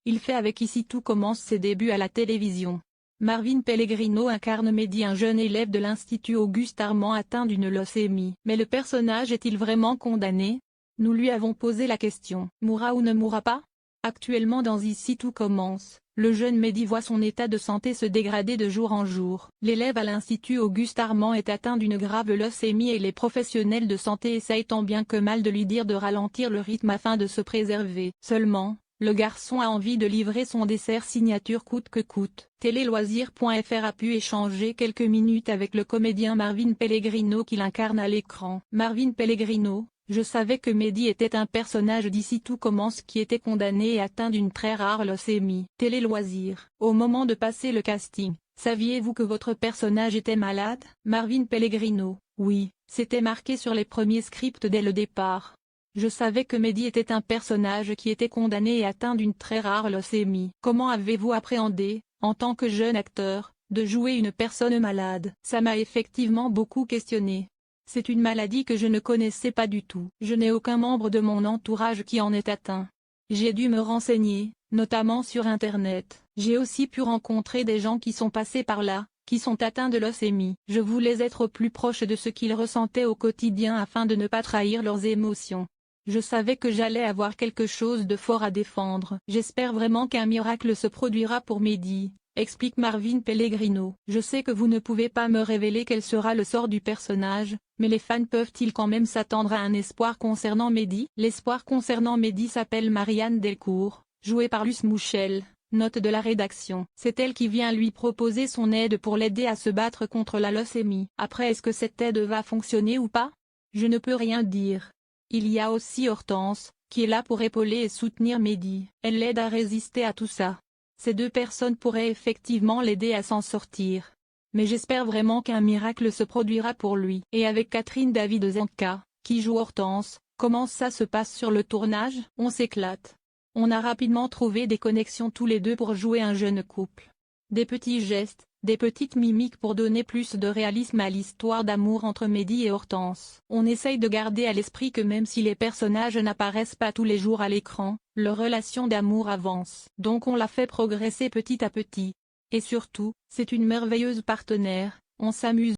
il fait avec Ici tout commence ses débuts à la télévision. Marvin Pellegrino incarne Mehdi, un jeune élève de l'Institut Auguste Armand atteint d'une leucémie. Mais le personnage est-il vraiment condamné? Nous lui avons posé la question. Mourra ou ne mourra pas? Actuellement dans Ici tout commence, le jeune Mehdi voit son état de santé se dégrader de jour en jour. L'élève à l'Institut Auguste Armand est atteint d'une grave leucémie et les professionnels de santé essayent tant bien que mal de lui dire de ralentir le rythme afin de se préserver. Seulement, le garçon a envie de livrer son dessert signature coûte que coûte. Téléloisirs.fr a pu échanger quelques minutes avec le comédien Marvin Pellegrino qu'il incarne à l'écran. Marvin Pellegrino: je savais que Mehdi était un personnage d'Ici tout commence qui était condamné et atteint d'une très rare leucémie. Téléloisirs: au moment de passer le casting, saviez-vous que votre personnage était malade? Marvin Pellegrino: oui, c'était marqué sur les premiers scripts dès le départ. Je savais que Mehdi était un personnage qui était condamné et atteint d'une très rare leucémie. Comment avez-vous appréhendé, en tant que jeune acteur, de jouer une personne malade? Ça m'a effectivement beaucoup questionné. C'est une maladie que je ne connaissais pas du tout. Je n'ai aucun membre de mon entourage qui en est atteint. J'ai dû me renseigner, notamment sur Internet. J'ai aussi pu rencontrer des gens qui sont passés par là, qui sont atteints de leucémie. Je voulais être au plus proche de ce qu'ils ressentaient au quotidien afin de ne pas trahir leurs émotions. Je savais que j'allais avoir quelque chose de fort à défendre. J'espère vraiment qu'un miracle se produira pour Mehdi, explique Marvin Pellegrino. Je sais que vous ne pouvez pas me révéler quel sera le sort du personnage, mais les fans peuvent-ils quand même s'attendre à un espoir concernant Mehdi? L'espoir concernant Mehdi s'appelle Marianne Delcourt, jouée par Luce Mouchel. Note de la rédaction. C'est elle qui vient lui proposer son aide pour l'aider à se battre contre la leucémie. Après, est-ce que cette aide va fonctionner ou pas? Je ne peux rien dire. Il y a aussi Hortense, qui est là pour épauler et soutenir Mehdi. Elle l'aide à résister à tout ça. Ces deux personnes pourraient effectivement l'aider à s'en sortir. Mais j'espère vraiment qu'un miracle se produira pour lui. Et avec Catherine David-Zanka, qui joue Hortense, comment ça se passe sur le tournage? On s'éclate. On a rapidement trouvé des connexions tous les deux pour jouer un jeune couple. Des petits gestes, des petites mimiques pour donner plus de réalisme à l'histoire d'amour entre Mehdi et Hortense. On essaye de garder à l'esprit que même si les personnages n'apparaissent pas tous les jours à l'écran, leur relation d'amour avance. Donc on la fait progresser petit à petit. Et surtout, c'est une merveilleuse partenaire, on s'amuse.